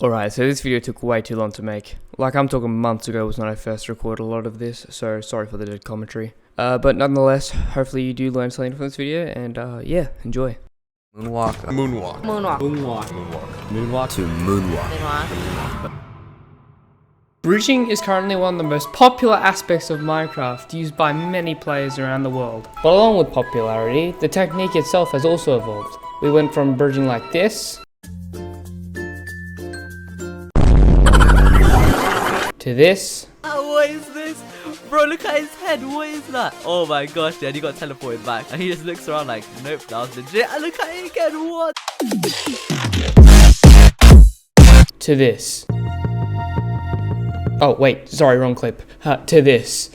Alright, so this video took way too long to make. Like, I'm talking months ago was when I first recorded a lot of this, so sorry for the dead commentary. But nonetheless, hopefully you do learn something from this video, and yeah, enjoy. Moonwalk. Moonwalk. Moonwalk. Moonwalk. Moonwalk. Moonwalk to moonwalk. Moonwalk. Bridging is currently one of the most popular aspects of Minecraft, used by many players around the world. But along with popularity, the technique itself has also evolved. We went from bridging like this, to this. What is this? Bro, look at his head. What is that? Oh my gosh, Dad, he got teleported back. And he just looks around like, nope, that was legit. And look at it again. What? To this. Oh, wait, sorry, wrong clip. To this.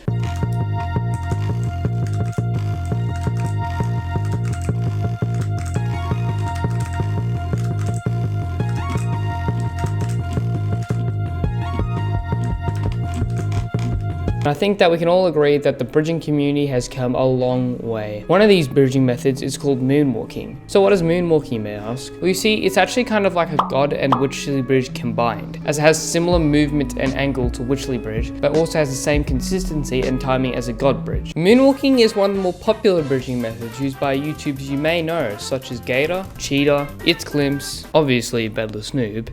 I think that we can all agree that the bridging community has come a long way. One of these bridging methods is called moonwalking. So what is moonwalking, you may ask? Well, you see, it's actually kind of like a god and witchly bridge combined, as it has similar movement and angle to witchly bridge, but also has the same consistency and timing as a god bridge. Moonwalking is one of the more popular bridging methods used by YouTubers you may know, such as Gator, Cheetah, It's Glimpse, obviously Bedless Noob,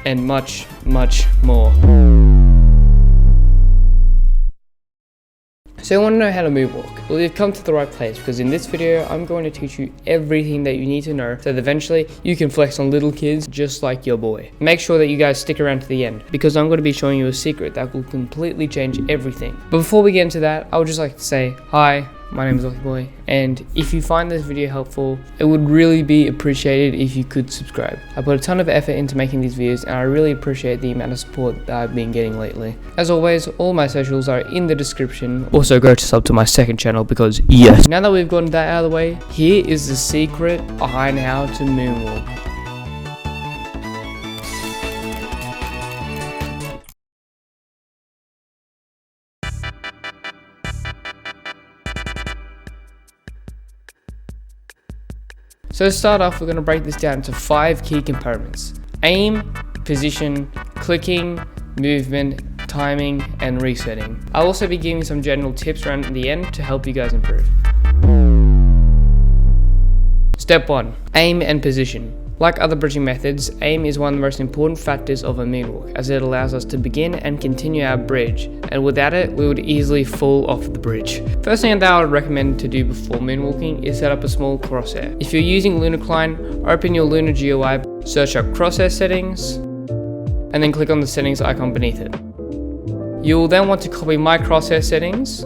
and much, much more. So you want to know how to moonwalk? Well, you've come to the right place, because in this video I'm going to teach you everything that you need to know so that eventually you can flex on little kids just like your boy. Make sure that you guys stick around to the end, because I'm going to be showing you a secret that will completely change everything. But before we get into that, I would just like to say hi. My name is Boy, and if you find this video helpful, it would really be appreciated if you could subscribe. I put a ton of effort into making these videos, and I really appreciate the amount of support that I've been getting lately. As always, all my socials are in the description. Also go to sub to my second channel, because yes. Now that we've gotten that out of the way, here is the secret behind how to moonwalk. So to start off, we're going to break this down into 5 key components: aim, position, clicking, movement, timing, and resetting. I'll also be giving some general tips around the end to help you guys improve. Step 1. Aim and position. Like other bridging methods, aim is one of the most important factors of a moonwalk, as it allows us to begin and continue our bridge, and without it, we would easily fall off the bridge. First thing that I would recommend to do before moonwalking is set up a small crosshair. If you're using LunaCline, open your Luna GUI, search up crosshair settings, and then click on the settings icon beneath it. You will then want to copy my crosshair settings,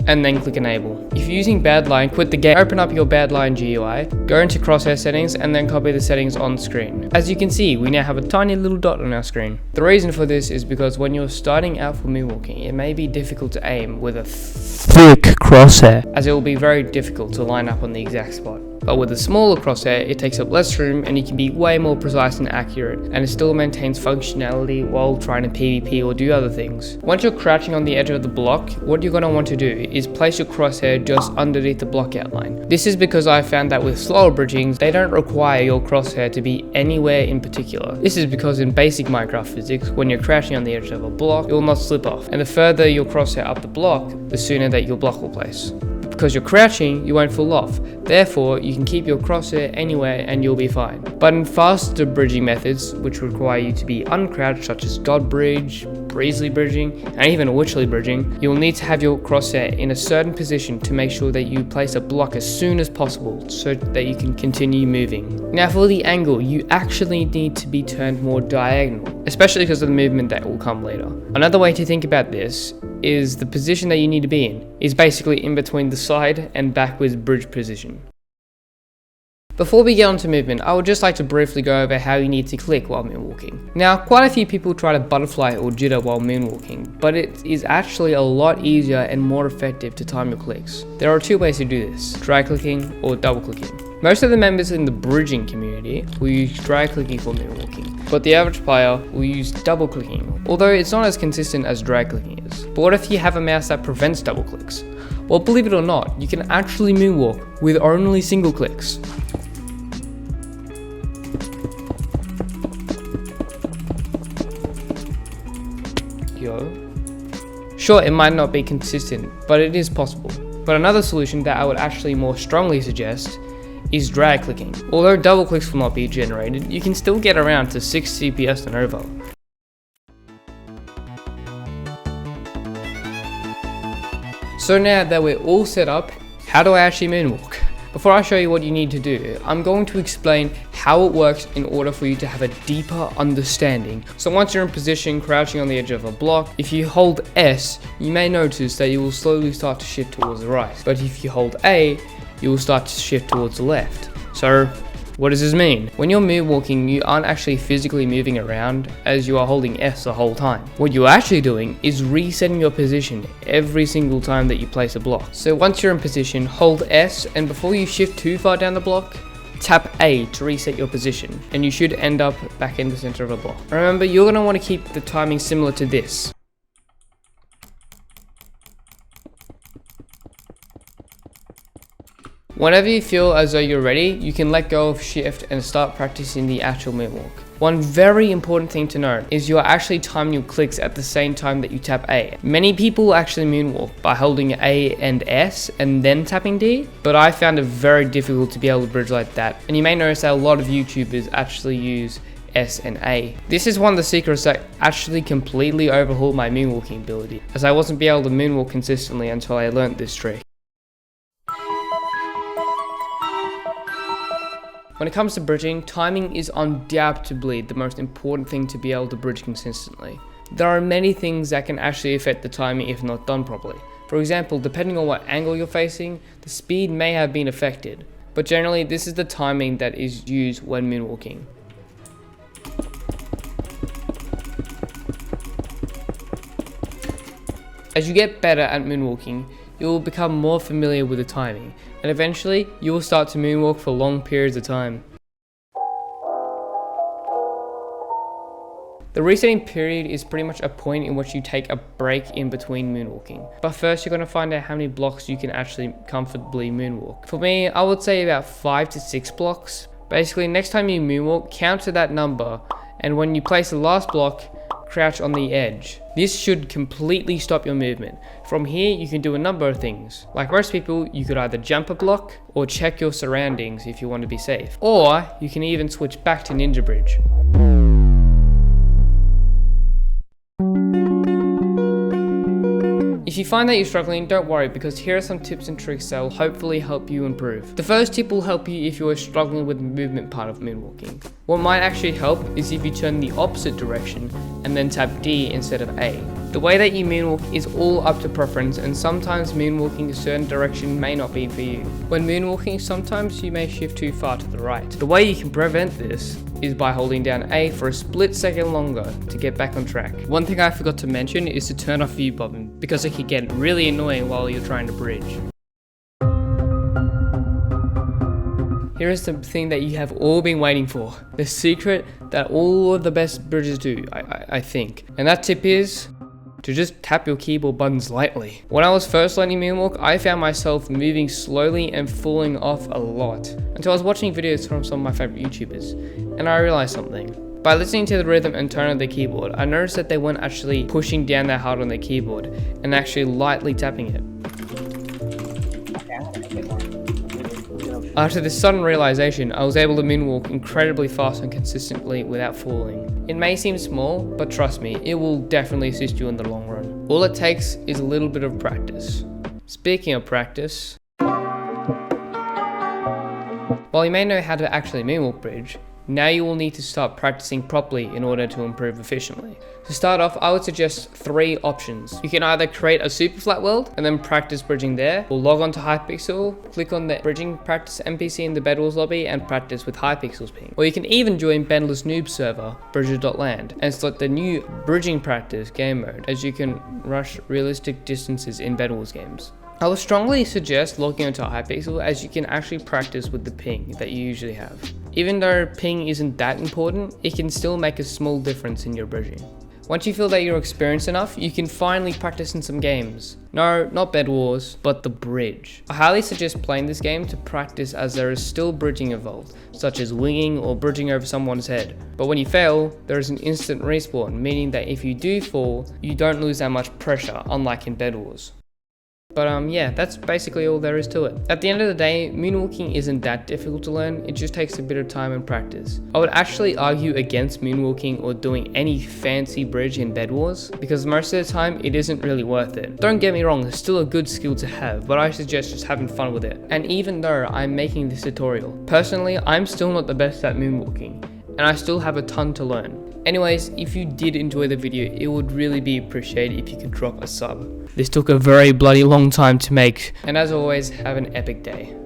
and then click enable. If you're using Badline, quit the game, open up your Badline GUI, go into crosshair settings, and then copy the settings on screen. As you can see, we now have a tiny little dot on our screen. The reason for this is because when you're starting out for moonwalking, it may be difficult to aim with a thick crosshair, as it will be very difficult to line up on the exact spot. But with a smaller crosshair, it takes up less room and you can be way more precise and accurate, and it still maintains functionality while trying to PvP or do other things. Once you're crouching on the edge of the block, what you're going to want to do is place your crosshair just underneath the block outline. This is because I found that with slower bridgings, they don't require your crosshair to be anywhere in particular. This is because in basic Minecraft physics, when you're crouching on the edge of a block, it will not slip off, and the further your crosshair up the block, the sooner that your block will place. Because you're crouching, you won't fall off. Therefore, you can keep your crosshair anywhere and you'll be fine. But in faster bridging methods, which require you to be uncrouched, such as God Bridge, Breezely bridging, and even Witchly bridging, you'll need to have your crosshair in a certain position to make sure that you place a block as soon as possible so that you can continue moving. Now for the angle, you actually need to be turned more diagonal, especially because of the movement that will come later. Another way to think about this is the position that you need to be in is basically in between the side and backwards bridge position. Before we get on to movement, I would just like to briefly go over how you need to click while moonwalking. Now, quite a few people try to butterfly or jitter while moonwalking, but it is actually a lot easier and more effective to time your clicks. There are 2 ways to do this: drag clicking or double clicking. Most of the members in the bridging community will use drag clicking for moonwalking, but the average player will use double clicking, although it's not as consistent as drag clicking is. But what if you have a mouse that prevents double clicks? Well, believe it or not, you can actually moonwalk with only single clicks. video. Sure, it might not be consistent, but it is possible. But another solution that I would actually more strongly suggest is drag clicking. Although double clicks will not be generated, you can still get around to 6 CPS and over. So now that we're all set up, how do I actually moonwalk? Before I show you what you need to do, I'm going to explain how it works in order for you to have a deeper understanding. So once you're in position, crouching on the edge of a block, if you hold S, you may notice that you will slowly start to shift towards the right. But if you hold A, you will start to shift towards the left. So what does this mean? When you're moonwalking, you aren't actually physically moving around as you are holding S the whole time. What you're actually doing is resetting your position every single time that you place a block. So once you're in position, hold S, and before you shift too far down the block, tap A to reset your position, and you should end up back in the center of a block. Remember, you're going to want to keep the timing similar to this. Whenever you feel as though you're ready, you can let go of shift and start practicing the actual moonwalk. One very important thing to note is you are actually timing your clicks at the same time that you tap A. Many people actually moonwalk by holding A and S and then tapping D, but I found it very difficult to be able to bridge like that. And you may notice that a lot of YouTubers actually use S and A. This is one of the secrets that actually completely overhauled my moonwalking ability, as I wasn't able to moonwalk consistently until I learnt this trick. When it comes to bridging, timing is undoubtedly the most important thing to be able to bridge consistently. There are many things that can actually affect the timing if not done properly. For example, depending on what angle you're facing, the speed may have been affected. But generally, this is the timing that is used when moonwalking. As you get better at moonwalking, you will become more familiar with the timing, and eventually you will start to moonwalk for long periods of time. The resetting period is pretty much a point in which you take a break in between moonwalking. But first you're going to find out how many blocks you can actually comfortably moonwalk. For me, I would say about 5 to 6 blocks. Basically, next time you moonwalk, count to that number, and when you place the last block, crouch on the edge. This should completely stop your movement. From here, you can do a number of things. Like most people, you could either jump a block or check your surroundings if you want to be safe. Or you can even switch back to Ninja Bridge. If you find that you're struggling, don't worry, because here are some tips and tricks that will hopefully help you improve. The first tip will help you if you are struggling with the movement part of moonwalking. What might actually help is if you turn the opposite direction and then tap D instead of A. The way that you moonwalk is all up to preference, and sometimes moonwalking a certain direction may not be for you. When moonwalking, sometimes you may shift too far to the right. The way you can prevent this is by holding down A for a split second longer to get back on track. One thing I forgot to mention is to turn off view bobbing, because it can get really annoying while you're trying to bridge. Here is the thing that you have all been waiting for. The secret that all of the best bridges do, I think. And that tip is to just tap your keyboard buttons lightly. When I was first learning moonwalk, I found myself moving slowly and falling off a lot, until I was watching videos from some of my favorite YouTubers, and I realized something. By listening to the rhythm and tone of the keyboard, I noticed that they weren't actually pushing down that hard on their keyboard, and actually lightly tapping it. After this sudden realization, I was able to moonwalk incredibly fast and consistently without falling. It may seem small, but trust me, it will definitely assist you in the long run. All it takes is a little bit of practice. Speaking of practice, while you may know how to actually moonwalk bridge, now you will need to start practicing properly in order to improve efficiently. To start off, I would suggest 3 options. You can either create a super flat world and then practice bridging there, or log on to Hypixel, click on the bridging practice NPC in the Bedwars lobby and practice with Hypixel's ping. Or you can even join Bedless Noob server, bridger.land, and select the new bridging practice game mode, as you can rush realistic distances in Bedwars games. I would strongly suggest logging onto Hypixel, as you can actually practice with the ping that you usually have. Even though ping isn't that important, it can still make a small difference in your bridging. Once you feel that you're experienced enough, you can finally practice in some games. No, not Bed Wars, but the bridge. I highly suggest playing this game to practice, as there is still bridging involved, such as winging or bridging over someone's head. But when you fail, there is an instant respawn, meaning that if you do fall, you don't lose that much pressure, unlike in Bed Wars. But yeah, that's basically all there is to it. At the end of the day, moonwalking isn't that difficult to learn, it just takes a bit of time and practice. I would actually argue against moonwalking or doing any fancy bridge in Bed Wars, because most of the time it isn't really worth it. Don't get me wrong, it's still a good skill to have, but I suggest just having fun with it. And even though I'm making this tutorial, personally I'm still not the best at moonwalking, and I still have a ton to learn. Anyways, if you did enjoy the video, it would really be appreciated if you could drop a sub. This took a very bloody long time to make, and as always, have an epic day.